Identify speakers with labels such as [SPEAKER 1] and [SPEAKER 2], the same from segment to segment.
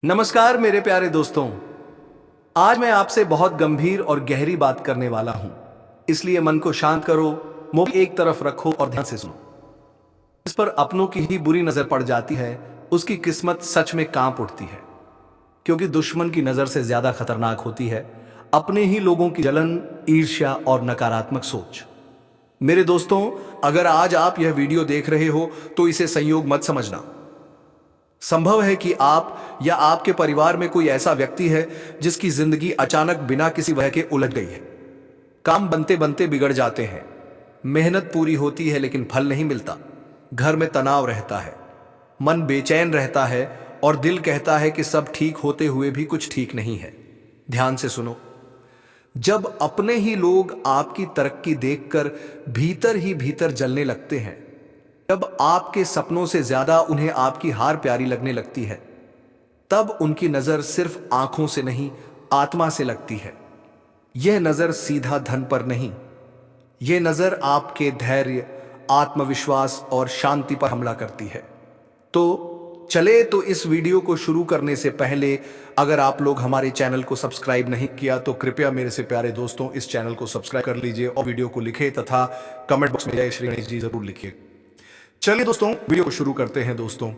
[SPEAKER 1] नमस्कार मेरे प्यारे दोस्तों। आज मैं आपसे बहुत गंभीर और गहरी बात करने वाला हूं, इसलिए मन को शांत करो, मोबाइल एक तरफ रखो और ध्यान से सुनो। जिस पर अपनों की ही बुरी नजर पड़ जाती है, उसकी किस्मत सच में कांप उठती है, क्योंकि दुश्मन की नजर से ज्यादा खतरनाक होती है अपने ही लोगों की जलन, ईर्ष्या और नकारात्मक सोच। मेरे दोस्तों, अगर आज आप यह वीडियो देख रहे हो तो इसे संयोग मत समझना। संभव है कि आप या आपके परिवार में कोई ऐसा व्यक्ति है जिसकी जिंदगी अचानक बिना किसी वजह के उलट गई है। काम बनते बनते बिगड़ जाते हैं, मेहनत पूरी होती है लेकिन फल नहीं मिलता, घर में तनाव रहता है, मन बेचैन रहता है और दिल कहता है कि सब ठीक होते हुए भी कुछ ठीक नहीं है। ध्यान से सुनो, जब अपने ही लोग आपकी तरक्की देखकर भीतर ही भीतर जलने लगते हैं, जब आपके सपनों से ज्यादा उन्हें आपकी हार प्यारी लगने लगती है, तब उनकी नजर सिर्फ आंखों से नहीं, आत्मा से लगती है। यह नजर सीधा धन पर नहीं, यह नजर आपके धैर्य, आत्मविश्वास और शांति पर हमला करती है। तो चले, तो इस वीडियो को शुरू करने से पहले अगर आप लोग हमारे चैनल को सब्सक्राइब नहीं किया तो कृपया मेरे से प्यारे दोस्तों इस चैनल को सब्सक्राइब कर लीजिए और वीडियो को लिखे तथा कमेंट बॉक्स में जय श्री गणेश जी जरूर लिखिए। चलिए दोस्तों, वीडियो को शुरू करते हैं। दोस्तों,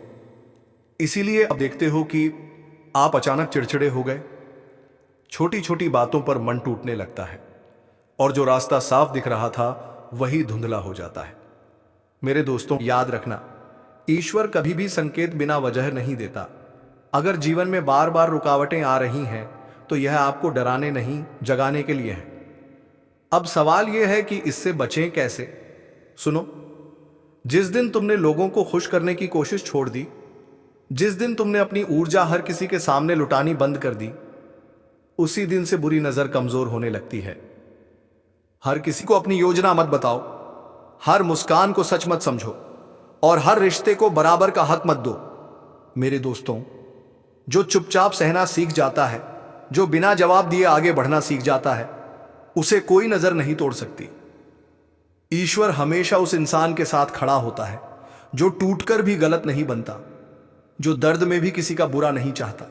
[SPEAKER 1] इसीलिए अब देखते हो कि आप अचानक चिड़चिड़े हो गए, छोटी छोटी बातों पर मन टूटने लगता है और जो रास्ता साफ दिख रहा था वही धुंधला हो जाता है। मेरे दोस्तों, याद रखना, ईश्वर कभी भी संकेत बिना वजह नहीं देता। अगर जीवन में बार बार रुकावटें आ रही हैं तो यह आपको डराने नहीं, जगाने के लिए है। अब सवाल यह है कि इससे बचें कैसे। सुनो, जिस दिन तुमने लोगों को खुश करने की कोशिश छोड़ दी, जिस दिन तुमने अपनी ऊर्जा हर किसी के सामने लुटानी बंद कर दी, उसी दिन से बुरी नजर कमजोर होने लगती है। हर किसी को अपनी योजना मत बताओ, हर मुस्कान को सच मत समझो और हर रिश्ते को बराबर का हक मत दो। मेरे दोस्तों, जो चुपचाप सहना सीख जाता है, जो बिना जवाब दिए आगे बढ़ना सीख जाता है, उसे कोई नजर नहीं तोड़ सकती। ईश्वर हमेशा उस इंसान के साथ खड़ा होता है जो टूटकर भी गलत नहीं बनता, जो दर्द में भी किसी का बुरा नहीं चाहता।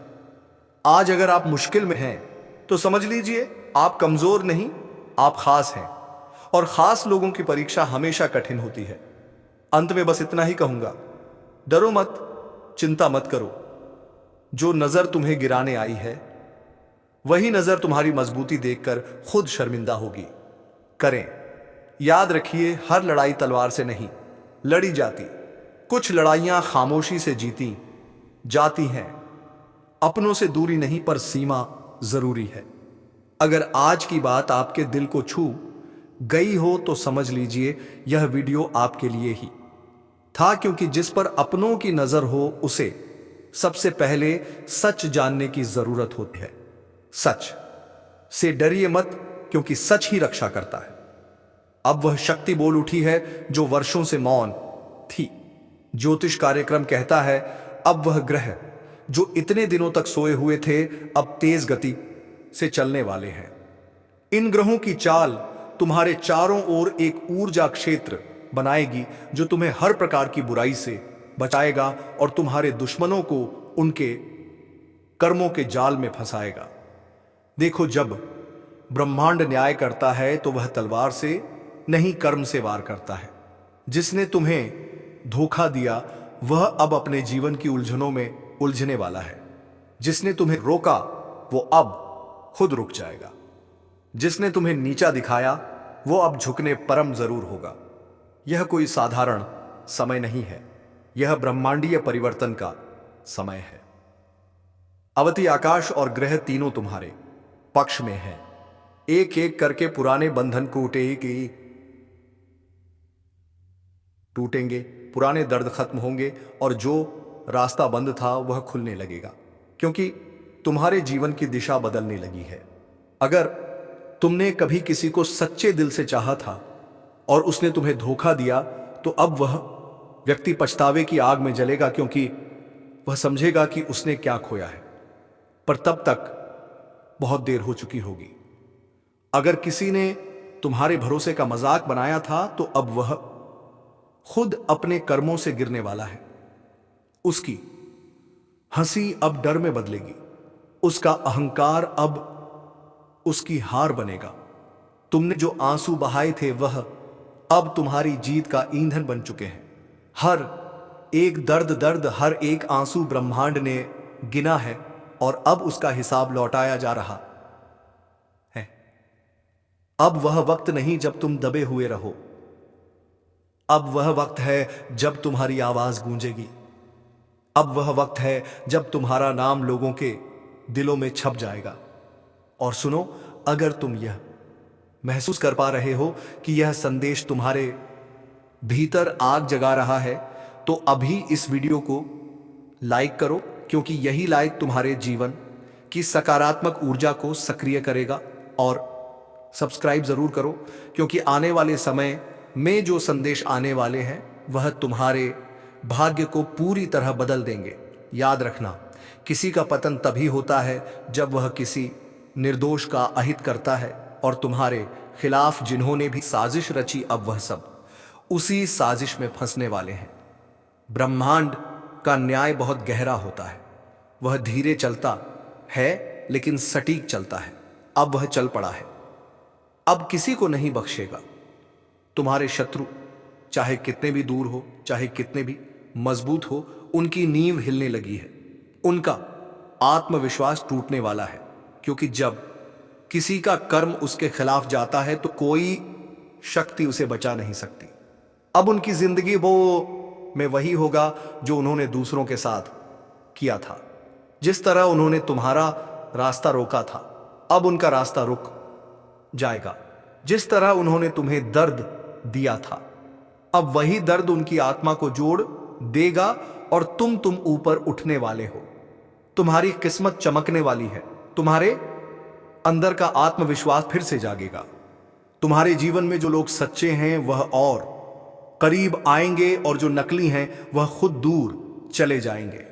[SPEAKER 1] आज अगर आप मुश्किल में हैं तो समझ लीजिए आप कमजोर नहीं, आप खास हैं और खास लोगों की परीक्षा हमेशा कठिन होती है। अंत में बस इतना ही कहूंगा, डरो मत, चिंता मत करो। जो नजर तुम्हें गिराने आई है वही नजर तुम्हारी मजबूती देखकर खुद शर्मिंदा होगी। करें, याद रखिए, हर लड़ाई तलवार से नहीं लड़ी जाती, कुछ लड़ाइयां खामोशी से जीती जाती हैं। अपनों से दूरी नहीं पर सीमा जरूरी है। अगर आज की बात आपके दिल को छू गई हो तो समझ लीजिए यह वीडियो आपके लिए ही था, क्योंकि जिस पर अपनों की नजर हो उसे सबसे पहले सच जानने की जरूरत होती है। सच से डरिए मत, क्योंकि सच ही रक्षा करता है। अब वह शक्ति बोल उठी है जो वर्षों से मौन थी। ज्योतिष कार्यक्रम कहता है, अब वह ग्रह जो इतने दिनों तक सोए हुए थे अब तेज गति से चलने वाले हैं। इन ग्रहों की चाल तुम्हारे चारों ओर एक ऊर्जा क्षेत्र बनाएगी जो तुम्हें हर प्रकार की बुराई से बचाएगा और तुम्हारे दुश्मनों को उनके कर्मों के जाल में फंसाएगा। देखो, जब ब्रह्मांड न्याय करता है तो वह तलवार से नहीं, कर्म से वार करता है। जिसने तुम्हें धोखा दिया वह अब अपने जीवन की उलझनों में उलझने वाला है। जिसने तुम्हें रोका वो अब खुद रुक जाएगा। जिसने तुम्हें नीचा दिखाया वो अब झुकने परम जरूर होगा। यह कोई साधारण समय नहीं है, यह ब्रह्मांडीय परिवर्तन का समय है। अवती आकाश और ग्रह तीनों तुम्हारे पक्ष में हैं। एक एक करके पुराने बंधन टूटेंगे, पुराने दर्द खत्म होंगे और जो रास्ता बंद था वह खुलने लगेगा, क्योंकि तुम्हारे जीवन की दिशा बदलने लगी है। अगर तुमने कभी किसी को सच्चे दिल से चाहा था और उसने तुम्हें धोखा दिया तो अब वह व्यक्ति पछतावे की आग में जलेगा, क्योंकि वह समझेगा कि उसने क्या खोया है, पर तब तक बहुत देर हो चुकी होगी। अगर किसी ने तुम्हारे भरोसे का मजाक बनाया था तो अब वह खुद अपने कर्मों से गिरने वाला है। उसकी हंसी अब डर में बदलेगी, उसका अहंकार अब उसकी हार बनेगा। तुमने जो आंसू बहाए थे वह अब तुम्हारी जीत का ईंधन बन चुके हैं। हर एक दर्द हर एक आंसू ब्रह्मांड ने गिना है और अब उसका हिसाब लौटाया जा रहा है। अब वह वक्त नहीं जब तुम दबे हुए रहो, अब वह वक्त है जब तुम्हारी आवाज गूंजेगी। अब वह वक्त है जब तुम्हारा नाम लोगों के दिलों में छप जाएगा। और सुनो, अगर तुम यह महसूस कर पा रहे हो कि यह संदेश तुम्हारे भीतर आग जगा रहा है, तो अभी इस वीडियो को लाइक करो, क्योंकि यही लाइक तुम्हारे जीवन की सकारात्मक ऊर्जा को सक्रिय करेगा। और सब्सक्राइब जरूर करो, क्योंकि आने वाले समय में जो संदेश आने वाले हैं वह तुम्हारे भाग्य को पूरी तरह बदल देंगे। याद रखना, किसी का पतन तभी होता है जब वह किसी निर्दोष का अहित करता है, और तुम्हारे खिलाफ जिन्होंने भी साजिश रची अब वह सब उसी साजिश में फंसने वाले हैं। ब्रह्मांड का न्याय बहुत गहरा होता है, वह धीरे चलता है लेकिन सटीक चलता है। अब वह चल पड़ा है, अब किसी को नहीं बख्शेगा। तुम्हारे शत्रु चाहे कितने भी दूर हो, चाहे कितने भी मजबूत हो, उनकी नींव हिलने लगी है, उनका आत्मविश्वास टूटने वाला है, क्योंकि जब किसी का कर्म उसके खिलाफ जाता है तो कोई शक्ति उसे बचा नहीं सकती। अब उनकी जिंदगी वो में वही होगा जो उन्होंने दूसरों के साथ किया था। जिस तरह उन्होंने तुम्हारा रास्ता रोका था, अब उनका रास्ता रुक जाएगा। जिस तरह उन्होंने तुम्हें दर्द दिया था, अब वही दर्द उनकी आत्मा को जोड़ देगा और तुम ऊपर उठने वाले हो। तुम्हारी किस्मत चमकने वाली है, तुम्हारे अंदर का आत्मविश्वास फिर से जागेगा। तुम्हारे जीवन में जो लोग सच्चे हैं वह और करीब आएंगे, और जो नकली हैं वह खुद दूर चले जाएंगे,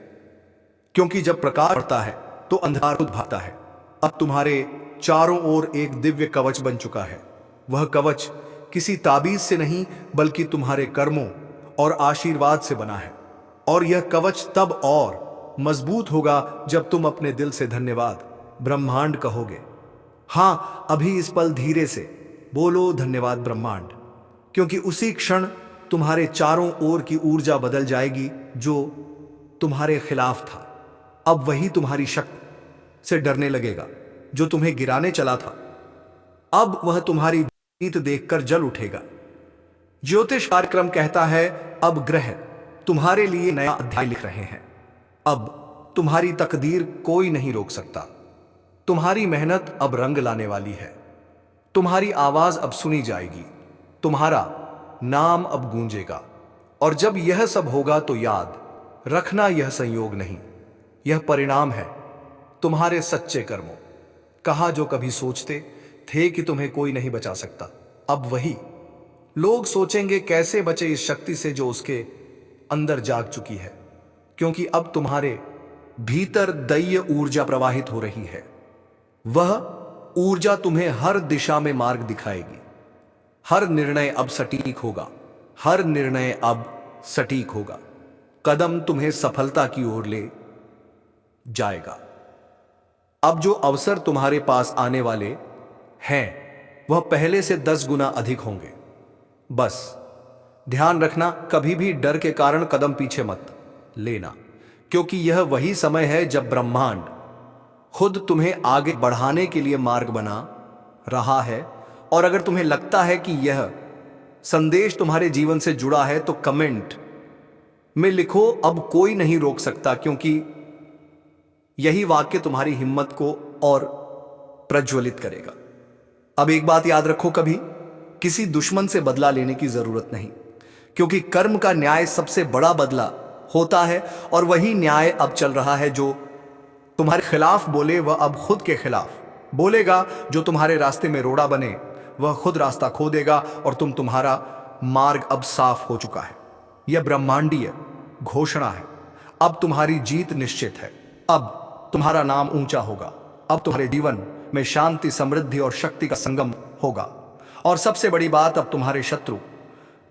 [SPEAKER 1] क्योंकि जब प्रकाश बढ़ता है तो अंधकार खुद भागता है। अब तुम्हारे चारों ओर एक दिव्य कवच बन चुका है। वह कवच किसी ताबीज से नहीं, बल्कि तुम्हारे कर्मों और आशीर्वाद से बना है। और यह कवच तब और मजबूत होगा जब तुम अपने दिल से धन्यवाद ब्रह्मांड कहोगे। हां, अभी इस पल धीरे से बोलो धन्यवाद ब्रह्मांड, क्योंकि उसी क्षण तुम्हारे चारों ओर की ऊर्जा बदल जाएगी जो तुम्हारे खिलाफ था। अब वही तुम्हारी शक्ति से डरने लगेगा जो तुम्हें गिराने चला था। अब वह तुम्हारी जीत देखकर जल उठेगा। ज्योतिष कार्यक्रम कहता है, अब ग्रह तुम्हारे लिए नया अध्याय लिख रहे हैं। अब तुम्हारी तकदीर कोई नहीं रोक सकता। तुम्हारी मेहनत अब रंग लाने वाली है। तुम्हारी आवाज अब सुनी जाएगी, तुम्हारा नाम अब गूंजेगा। और जब यह सब होगा तो याद रखना, यह संयोग नहीं, यह परिणाम है तुम्हारे सच्चे कर्मों। कहा जो कभी सोचते थे कि तुम्हें कोई नहीं बचा सकता, अब वही लोग सोचेंगे कैसे बचे इस शक्ति से जो उसके अंदर जाग चुकी है, क्योंकि अब तुम्हारे भीतर दैवीय ऊर्जा प्रवाहित हो रही है। वह ऊर्जा तुम्हें हर दिशा में मार्ग दिखाएगी। हर निर्णय अब सटीक होगा, हर निर्णय अब सटीक होगा। कदम तुम्हें सफलता की ओर ले जाएगा। अब जो अवसर तुम्हारे पास आने वाले हैं वह पहले से 10 गुना अधिक होंगे। बस ध्यान रखना, कभी भी डर के कारण कदम पीछे मत लेना, क्योंकि यह वही समय है जब ब्रह्मांड खुद तुम्हें आगे बढ़ाने के लिए मार्ग बना रहा है। और अगर तुम्हें लगता है कि यह संदेश तुम्हारे जीवन से जुड़ा है तो कमेंट में लिखो, अब कोई नहीं रोक सकता, क्योंकि यही वाक्य तुम्हारी हिम्मत को और प्रज्वलित करेगा। अब एक बात याद रखो, कभी किसी दुश्मन से बदला लेने की जरूरत नहीं, क्योंकि कर्म का न्याय सबसे बड़ा बदला होता है। और वही न्याय अब चल रहा है। जो तुम्हारे खिलाफ बोले वह अब खुद के खिलाफ बोलेगा, जो तुम्हारे रास्ते में रोड़ा बने वह खुद रास्ता खो देगा, और तुम्हारा मार्ग अब साफ हो चुका है। यह ब्रह्मांडीय घोषणा है। अब तुम्हारी जीत निश्चित है। अब तुम्हारा नाम ऊंचा होगा। अब तुम्हारे जीवन में शांति, समृद्धि और शक्ति का संगम होगा। और सबसे बड़ी बात, अब तुम्हारे शत्रु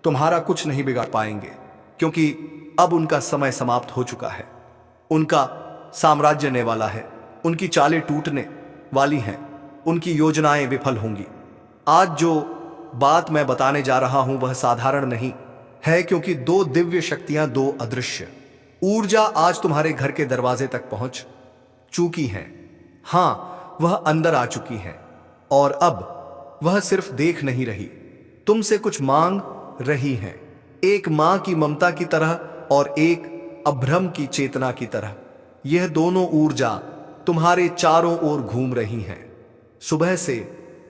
[SPEAKER 1] तुम्हारा कुछ नहीं बिगाड़ पाएंगे, क्योंकि अब उनका समय समाप्त हो चुका है। उनका साम्राज्य ने वाला है। उनकी चालें टूटने वाली हैं, उनकी योजनाएं विफल होंगी। आज जो बात मैं बताने जा रहा हूं वह साधारण नहीं है, क्योंकि दो दिव्य शक्तियां, दो अदृश्य ऊर्जा आज तुम्हारे घर के दरवाजे तक पहुंच चुकी हैं। हां, वह अंदर आ चुकी हैं और अब वह सिर्फ देख नहीं रही, तुमसे कुछ मांग रही हैं। एक मां की ममता की तरह और एक अभ्रम की चेतना की तरह। यह दोनों ऊर्जा तुम्हारे चारों ओर घूम रही हैं। सुबह से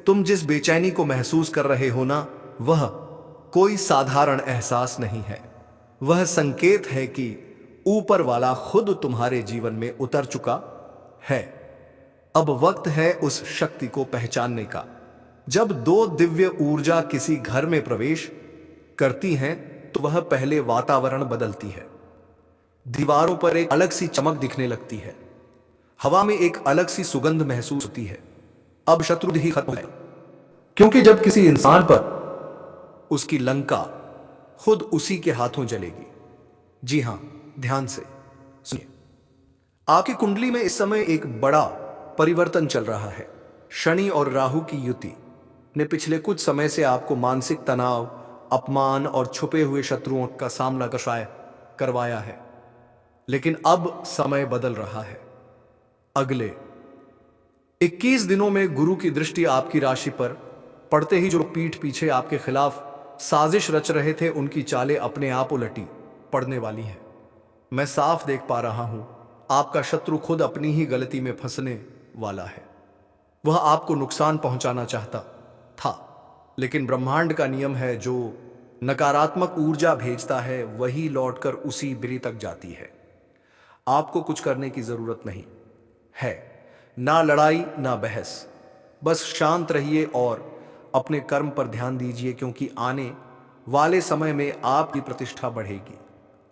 [SPEAKER 1] तुम जिस बेचैनी को महसूस कर रहे हो ना, वह कोई साधारण एहसास नहीं है। वह संकेत है कि ऊपर वाला खुद तुम्हारे जीवन में उतर चुका है। अब वक्त है उस शक्ति को पहचानने का। जब दो दिव्य ऊर्जा किसी घर में प्रवेश करती हैं तो वह पहले वातावरण बदलती है। दीवारों पर एक अलग सी चमक दिखने लगती है, हवा में एक अलग सी सुगंध महसूस होती है। अब शत्रु ही खत्म है, क्योंकि जब किसी इंसान पर उसकी लंका खुद उसी के हाथों जलेगी। जी हां, ध्यान से सुनिए। आपकी कुंडली में इस समय एक बड़ा परिवर्तन चल रहा है। शनि और राहु की युति ने पिछले कुछ समय से आपको मानसिक तनाव, अपमान और छुपे हुए शत्रुओं का सामना करवाया है। लेकिन अब समय बदल रहा है। अगले 21 दिनों में गुरु की दृष्टि आपकी राशि पर पड़ते ही जो पीठ पीछे आपके खिलाफ साजिश रच रहे थे, उनकी चालें अपने आप उलटी पड़ने वाली हैं। मैं साफ देख पा रहा हूं, आपका शत्रु खुद अपनी ही गलती में फंसने वाला है। वह आपको नुकसान पहुंचाना चाहता था, लेकिन ब्रह्मांड का नियम है, जो नकारात्मक ऊर्जा भेजता है वही लौटकर उसी बिरी तक जाती है। आपको कुछ करने की जरूरत नहीं है, ना लड़ाई ना बहस। बस शांत रहिए और अपने कर्म पर ध्यान दीजिए, क्योंकि आने वाले समय में आपकी प्रतिष्ठा बढ़ेगी,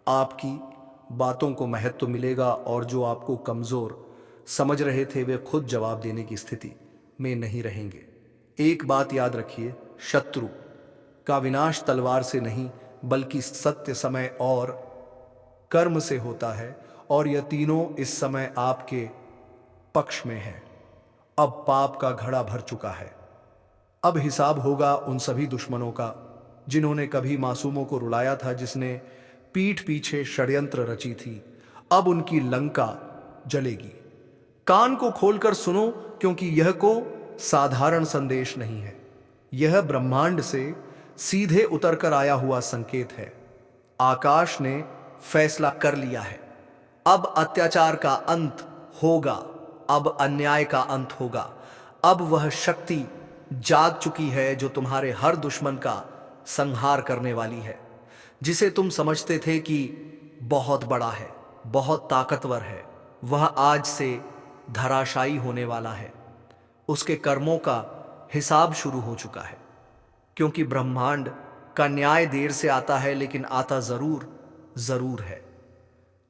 [SPEAKER 1] आपकी बातों को महत्व मिलेगा और जो आपको कमजोर समझ रहे थे वे खुद जवाब देने की स्थिति में नहीं रहेंगे। एक बात याद रखिए, शत्रु का विनाश तलवार से नहीं बल्कि सत्य, समय और कर्म से होता है, और यह तीनों इस समय आपके पक्ष में है। अब पाप का घड़ा भर चुका है। अब हिसाब होगा उन सभी दुश्मनों का जिन्होंने कभी मासूमों को रुलाया था, जिसने पीठ पीछे षड्यंत्र रची थी। अब उनकी लंका जलेगी। कान को खोलकर सुनो, क्योंकि यह को साधारण संदेश नहीं है। यह ब्रह्मांड से सीधे उतरकर आया हुआ संकेत है। आकाश ने फैसला कर लिया है। अब अत्याचार का अंत होगा, अब अन्याय का अंत होगा। अब वह शक्ति जाग चुकी है जो तुम्हारे हर दुश्मन का संहार करने वाली है, जिसे तुम समझते थे कि बहुत बड़ा है, बहुत ताकतवर है। वह आज से धराशायी होने वाला है। उसके कर्मों का हिसाब शुरू हो चुका है, क्योंकि ब्रह्मांड का न्याय देर से आता है, लेकिन आता जरूर है।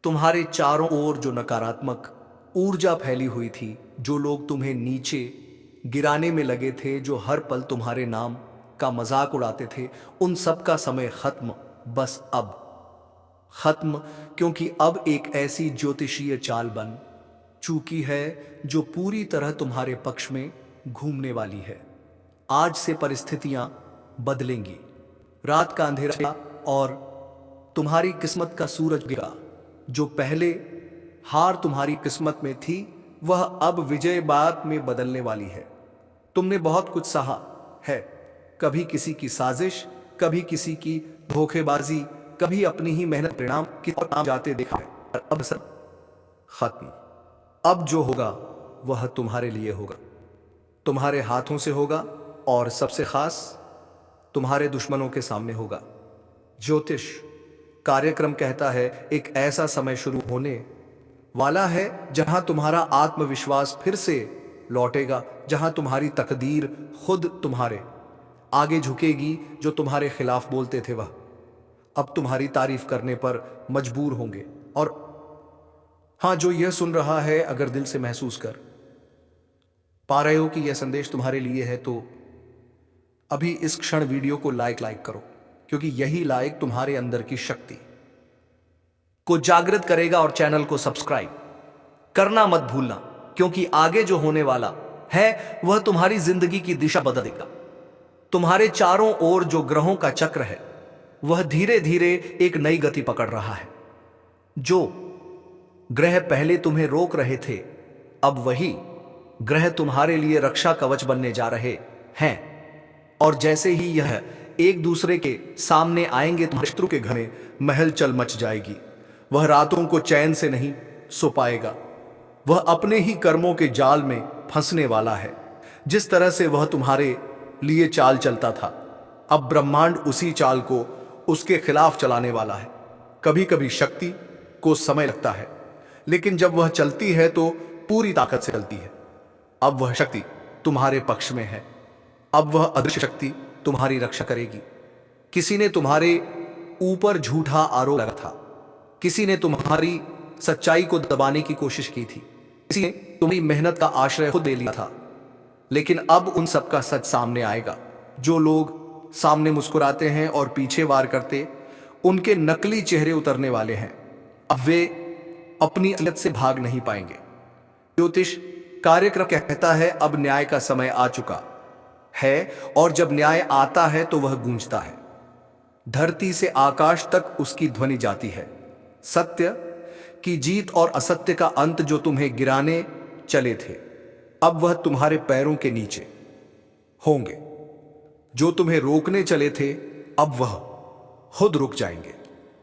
[SPEAKER 1] तुम्हारे चारों ओर जो नकारात्मक ऊर्जा फैली हुई थी, जो लोग तुम्हें नीचे गिराने में लगे थे, जो हर पल तुम्हारे नाम का मजाक उड़ाते थे, उन सब का समय खत्म। बस अब खत्म, क्योंकि अब एक ऐसी ज्योतिषीय चाल बन चुकी है जो पूरी तरह तुम्हारे पक्ष में घूमने वाली है। आज से परिस्थितियां बदलेंगी। रात का अंधेरा और तुम्हारी किस्मत का सूरज गिरा। जो पहले हार तुम्हारी किस्मत में थी, वह अब विजय बात में बदलने वाली है। तुमने बहुत कुछ सहा है, कभी किसी की साजिश, कभी किसी की धोखेबाजी, कभी अपनी ही मेहनत परिणाम की ओर जाते देखा है। और अब सब खत्म। अब जो होगा वह तुम्हारे लिए होगा, तुम्हारे हाथों से होगा, और सबसे खास तुम्हारे दुश्मनों के सामने होगा। ज्योतिष कार्यक्रम कहता है, एक ऐसा समय शुरू होने वाला है जहां तुम्हारा आत्मविश्वास फिर से लौटेगा, जहां तुम्हारी तकदीर खुद तुम्हारे आगे झुकेगी। जो तुम्हारे खिलाफ बोलते थे वह अब तुम्हारी तारीफ करने पर मजबूर होंगे। और हां, जो यह सुन रहा है, अगर दिल से महसूस कर पा रहे हो कि यह संदेश तुम्हारे लिए है, तो अभी इस क्षण वीडियो को लाइक करो, क्योंकि यही लाइक तुम्हारे अंदर की शक्ति को जागृत करेगा और चैनल को सब्सक्राइब करना मत भूलना, क्योंकि आगे जो होने वाला है वह तुम्हारी जिंदगी की दिशा बदल देगा। तुम्हारे चारों ओर जो ग्रहों का चक्र है वह धीरे धीरे एक नई गति पकड़ रहा है। जो ग्रह पहले तुम्हें रोक रहे थे, अब वही ग्रह तुम्हारे लिए रक्षा कवच बनने जा रहे हैं। और जैसे ही यह एक दूसरे के सामने आएंगे, तुम्हारे शत्रु के घर में महल चल मच जाएगी। वह रातों को चैन से नहीं सो पाएगा। वह अपने ही कर्मों के जाल में फंसने वाला है। जिस तरह से वह तुम्हारे लिए चाल चलता था, अब ब्रह्मांड उसी चाल को उसके खिलाफ चलाने वाला है। कभी कभी शक्ति को समय लगता है, लेकिन जब वह चलती है तो पूरी ताकत से चलती है। अब वह शक्ति तुम्हारे पक्ष में है। अब वह अदृश्य शक्ति तुम्हारी रक्षा करेगी। किसी ने तुम्हारे ऊपर झूठा आरोप लगा था, किसी ने तुम्हारी सच्चाई को दबाने की कोशिश की थी, किसी ने तुम्हारी मेहनत का आश्रय खुद ले लिया था, लेकिन अब उन सब का सच सामने आएगा। जो लोग सामने मुस्कुराते हैं और पीछे वार करते, उनके नकली चेहरे उतरने वाले हैं। अब वे अपनी असलियत से भाग नहीं पाएंगे। ज्योतिष कार्यक्रम कहता है अब न्याय का समय आ चुका है, और जब न्याय आता है तो वह गूंजता है। धरती से आकाश तक उसकी ध्वनि जाती है। सत्य की जीत और असत्य का अंत जो तुम्हें गिराने चले थे, अब वह तुम्हारे पैरों के नीचे होंगे। जो तुम्हें रोकने चले थे, अब वह खुद रुक जाएंगे।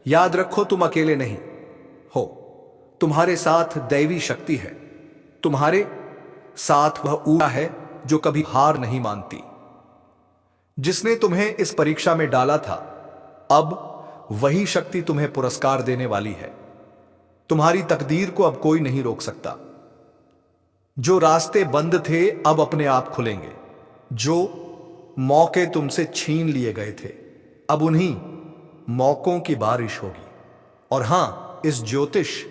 [SPEAKER 1] याद रखो, तुम अकेले नहीं हो। तुम्हारे साथ दैवी शक्ति है। तुम्हारे साथ वह ऊर्जा है जो कभी हार नहीं मानती। जिसने तुम्हें इस परीक्षा में डाला था, अब वही शक्ति तुम्हें पुरस्कार देने वाली है। तुम्हारी तकदीर को अब कोई नहीं रोक सकता। जो रास्ते बंद थे अब अपने आप खुलेंगे। जो मौके तुमसे छीन लिए गए थे, अब उन्हीं मौकों की बारिश होगी। और हां, इस ज्योतिष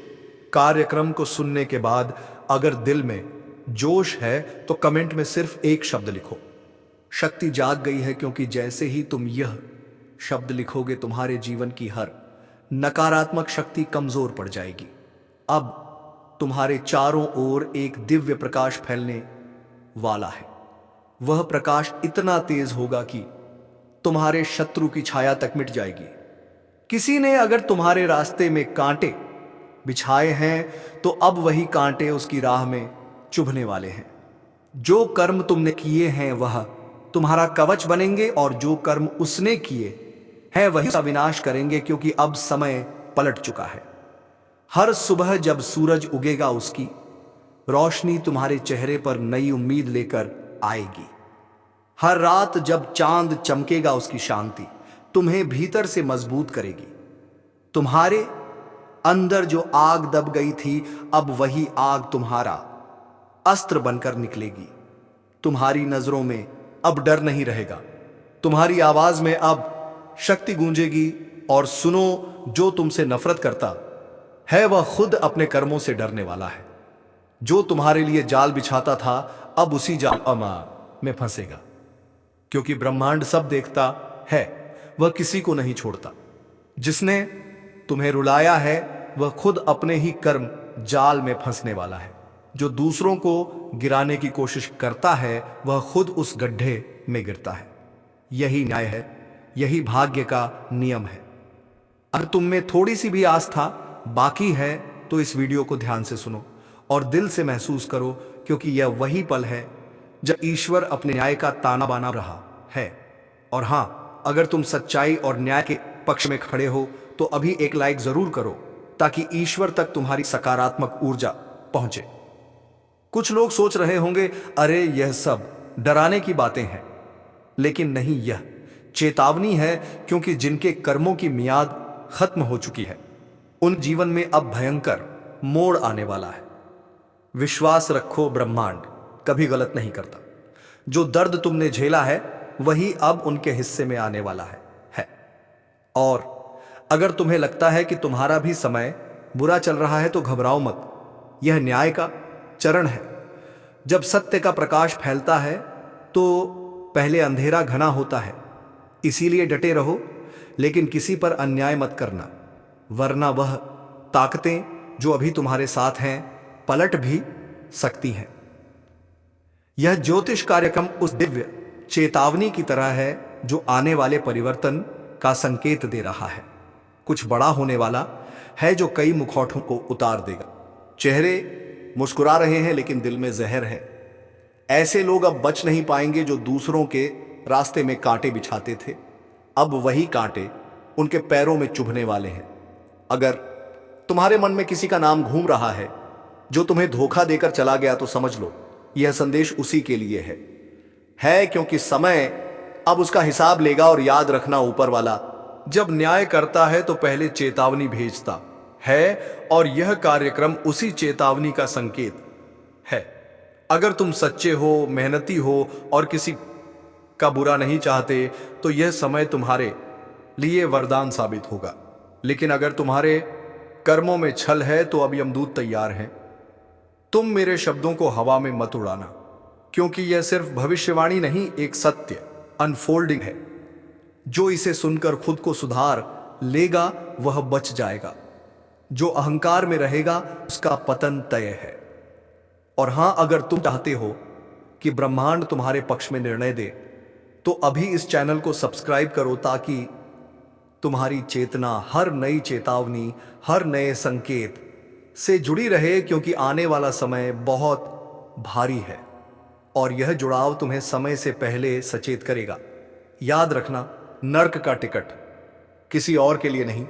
[SPEAKER 1] कार्यक्रम को सुनने के बाद अगर दिल में जोश है तो कमेंट में सिर्फ एक शब्द लिखो, शक्ति जाग गई है। क्योंकि जैसे ही तुम यह शब्द लिखोगे, तुम्हारे जीवन की हर नकारात्मक शक्ति कमजोर पड़ जाएगी। अब तुम्हारे चारों ओर एक दिव्य प्रकाश फैलने वाला है। वह प्रकाश इतना तेज होगा कि तुम्हारे शत्रु की छाया तक मिट जाएगी। किसी ने अगर तुम्हारे रास्ते में कांटे बिछाए हैं, तो अब वही कांटे उसकी राह में चुभने वाले हैं। जो कर्म तुमने किए हैं वह तुम्हारा कवच बनेंगे, और जो कर्म उसने किए हैं वही उसका विनाश करेंगे, क्योंकि अब समय पलट चुका है। हर सुबह जब सूरज उगेगा, उसकी रोशनी तुम्हारे चेहरे पर नई उम्मीद लेकर आएगी। हर रात जब चांद चमकेगा, उसकी शांति तुम्हें भीतर से मजबूत करेगी। तुम्हारे अंदर जो आग दब गई थी, अब वही आग तुम्हारा अस्त्र बनकर निकलेगी। तुम्हारी नजरों में अब डर नहीं रहेगा। तुम्हारी आवाज में अब शक्ति गूंजेगी। और सुनो, जो तुमसे नफरत करता है वह खुद अपने कर्मों से डरने वाला है। जो तुम्हारे लिए जाल बिछाता था, अब उसी जाल में फंसेगा। क्योंकि ब्रह्मांड सब देखता है, वह किसी को नहीं छोड़ता। जिसने तुम्हें रुलाया है वह खुद अपने ही कर्म जाल में फंसने वाला है। जो दूसरों को गिराने की कोशिश करता है वह खुद उस गड्ढे में गिरता है। यही न्याय है, यही भाग्य का नियम है। अगर तुम में थोड़ी सी भी आस्था बाकी है तो इस वीडियो को ध्यान से सुनो और दिल से महसूस करो, क्योंकि यह वही पल है जब ईश्वर अपने न्याय का ताना बाना रहा है। और हां, अगर तुम सच्चाई और न्याय के पक्ष में खड़े हो तो अभी एक लाइक जरूर करो, ताकि ईश्वर तक तुम्हारी सकारात्मक ऊर्जा पहुंचे। कुछ लोग सोच रहे होंगे, अरे यह सब डराने की बातें हैं, लेकिन नहीं, यह चेतावनी है। क्योंकि जिनके कर्मों की मियाद खत्म हो चुकी है, उन जीवन में अब भयंकर मोड़ आने वाला है। विश्वास रखो, ब्रह्मांड कभी गलत नहीं करता। जो दर्द तुमने झेला है वही अब उनके हिस्से में आने वाला है। और अगर तुम्हें लगता है कि तुम्हारा भी समय बुरा चल रहा है तो घबराओ मत। यह न्याय का चरण है। जब सत्य का प्रकाश फैलता है तो पहले अंधेरा घना होता है। इसीलिए डटे रहो, लेकिन किसी पर अन्याय मत करना, वरना वह ताकतें जो अभी तुम्हारे साथ हैं पलट भी सकती हैं। यह ज्योतिष कार्यक्रम उस दिव्य चेतावनी की तरह है जो आने वाले परिवर्तन का संकेत दे रहा है। कुछ बड़ा होने वाला है जो कई मुखौटों को उतार देगा। चेहरे मुस्कुरा रहे हैं लेकिन दिल में जहर है। ऐसे लोग अब बच नहीं पाएंगे जो दूसरों के रास्ते में कांटे बिछाते थे। अब वही कांटे उनके पैरों में चुभने वाले हैं। अगर तुम्हारे मन में किसी का नाम घूम रहा है जो तुम्हें धोखा देकर चला गया, तो समझ लो यह संदेश उसी के लिए है क्योंकि समय अब उसका हिसाब लेगा। और याद रखना, ऊपर वाला जब न्याय करता है तो पहले चेतावनी भेजता है और यह कार्यक्रम उसी चेतावनी का संकेत है। अगर तुम सच्चे हो, मेहनती हो और किसी का बुरा नहीं चाहते तो यह समय तुम्हारे लिए वरदान साबित होगा। लेकिन अगर तुम्हारे कर्मों में छल है तो अब यमदूत तैयार हैं। तुम मेरे शब्दों को हवा में मत उड़ाना, क्योंकि यह सिर्फ भविष्यवाणी नहीं, एक सत्य अनफोल्डिंग है। जो इसे सुनकर खुद को सुधार लेगा वह बच जाएगा। जो अहंकार में रहेगा उसका पतन तय है। और हां, अगर तुम चाहते हो कि ब्रह्मांड तुम्हारे पक्ष में निर्णय दे तो अभी इस चैनल को सब्सक्राइब करो, ताकि तुम्हारी चेतना हर नई चेतावनी, हर नए संकेत से जुड़ी रहे, क्योंकि आने वाला समय बहुत भारी है और यह जुड़ाव तुम्हें समय से पहले सचेत करेगा। याद रखना, नर्क का टिकट किसी और के लिए नहीं,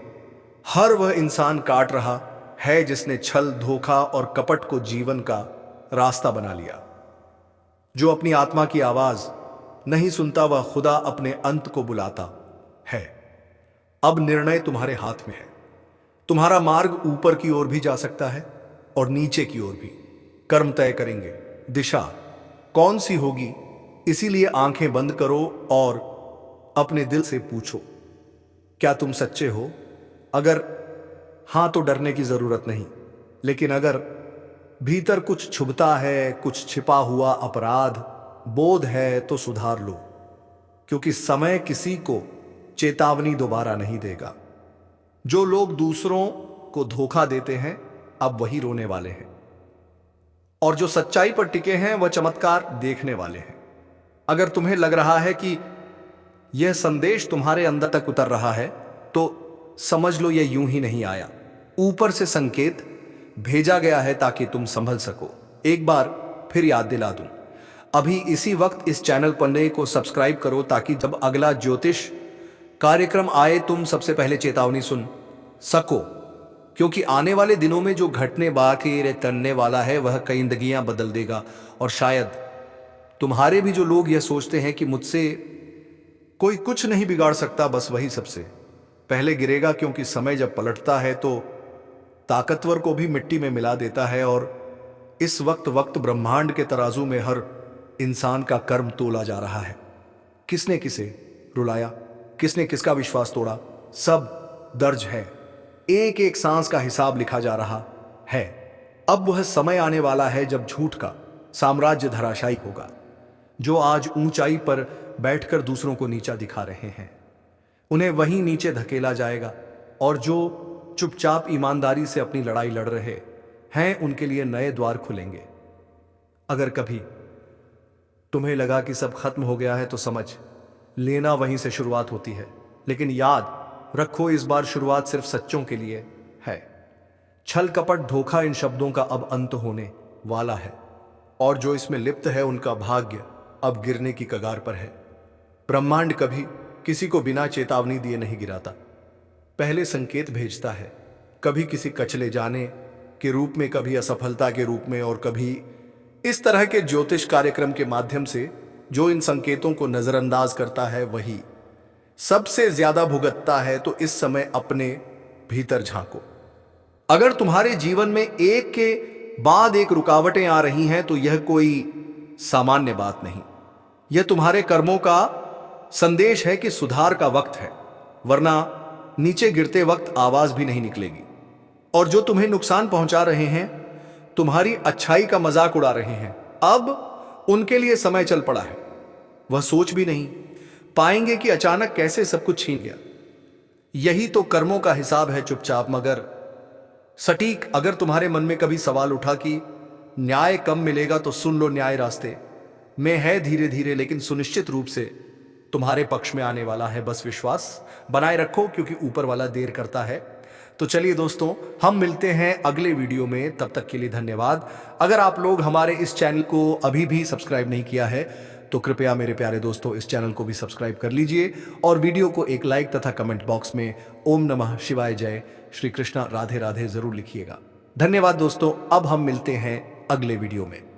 [SPEAKER 1] हर वह इंसान काट रहा है जिसने छल, धोखा और कपट को जीवन का रास्ता बना लिया। जो अपनी आत्मा की आवाज नहीं सुनता वह खुदा अपने अंत को बुलाता है। अब निर्णय तुम्हारे हाथ में है। तुम्हारा मार्ग ऊपर की ओर भी जा सकता है और नीचे की ओर भी। कर्म तय करेंगे, दिशा कौन सी होगी। इसीलिए आंखें बंद करो और अपने दिल से पूछो, क्या तुम सच्चे हो? अगर हां तो डरने की जरूरत नहीं, लेकिन अगर भीतर कुछ छुपता है, कुछ छिपा हुआ अपराध बोध है, तो सुधार लो, क्योंकि समय किसी को चेतावनी दोबारा नहीं देगा। जो लोग दूसरों को धोखा देते हैं अब वही रोने वाले हैं, और जो सच्चाई पर टिके हैं वह चमत्कार देखने वाले हैं। अगर तुम्हें लग रहा है कि यह संदेश तुम्हारे अंदर तक उतर रहा है तो समझ लो यह यूं ही नहीं आया। ऊपर से संकेत भेजा गया है ताकि तुम संभल सको। एक बार फिर याद दिला दूं, अभी इसी वक्त इस चैनल पन्ने को सब्सक्राइब करो, ताकि जब अगला ज्योतिष कार्यक्रम आए तुम सबसे पहले चेतावनी सुन सको। क्योंकि आने वाले दिनों में जो घटने बाकी तनने वाला है वह कई जिंदगियां बदल देगा। और शायद तुम्हारे भी जो लोग यह सोचते हैं कि मुझसे कोई कुछ नहीं बिगाड़ सकता, बस वही सबसे पहले गिरेगा। क्योंकि समय जब पलटता है तो ताकतवर को भी मिट्टी में मिला देता है। और इस वक्त ब्रह्मांड के तराजू में हर इंसान का कर्म तोला जा रहा है। किसने किसे रुलाया, किसने किसका विश्वास तोड़ा, सब दर्ज है। एक एक सांस का हिसाब लिखा जा रहा है। अब वह समय आने वाला है जब झूठ का साम्राज्य धराशायी होगा। जो आज ऊंचाई पर बैठकर दूसरों को नीचा दिखा रहे हैं उन्हें वहीं नीचे धकेला जाएगा, और जो चुपचाप ईमानदारी से अपनी लड़ाई लड़ रहे हैं उनके लिए नए द्वार खुलेंगे। अगर कभी तुम्हें लगा कि सब खत्म हो गया है तो समझ लेना वहीं से शुरुआत होती है। लेकिन याद रखो, इस बार शुरुआत सिर्फ सच्चों के लिए है। छल, कपट, धोखा, इन शब्दों का अब अंत होने वाला है, और जो इसमें लिप्त है उनका भाग्य अब गिरने की कगार पर है। ब्रह्मांड कभी किसी को बिना चेतावनी दिए नहीं गिराता, पहले संकेत भेजता है। कभी किसी कचले जाने के रूप में, कभी असफलता के रूप में, और कभी इस तरह के ज्योतिष कार्यक्रम के माध्यम से। जो इन संकेतों को नजरअंदाज करता है वही सबसे ज्यादा भुगतता है। तो इस समय अपने भीतर झांको। अगर तुम्हारे जीवन में एक के बाद एक रुकावटें आ रही हैं तो यह कोई सामान्य बात नहीं, यह तुम्हारे कर्मों का संदेश है कि सुधार का वक्त है, वरना नीचे गिरते वक्त आवाज भी नहीं निकलेगी। और जो तुम्हें नुकसान पहुंचा रहे हैं, तुम्हारी अच्छाई का मजाक उड़ा रहे हैं, अब उनके लिए समय चल पड़ा है। वह सोच भी नहीं पाएंगे कि अचानक कैसे सब कुछ छीन गया। यही तो कर्मों का हिसाब है, चुपचाप मगर सटीक। अगर तुम्हारे मन में कभी सवाल उठा कि न्याय कब मिलेगा, तो सुन लो, न्याय रास्ते में है धीरे धीरे, लेकिन सुनिश्चित रूप से तुम्हारे पक्ष में आने वाला है। बस विश्वास बनाए रखो, क्योंकि ऊपर वाला देर करता है। तो चलिए दोस्तों, हम मिलते हैं अगले वीडियो में। तब तक के लिए धन्यवाद। अगर आप लोग हमारे इस चैनल को अभी भी सब्सक्राइब नहीं किया है, तो कृपया मेरे प्यारे दोस्तों इस चैनल को भी सब्सक्राइब कर लीजिए और वीडियो को एक लाइक तथा कमेंट बॉक्स में ओम नमः शिवाय, जय श्री कृष्णा, राधे राधे जरूर लिखिएगा। धन्यवाद दोस्तों। अब हम मिलते हैं अगले वीडियो में।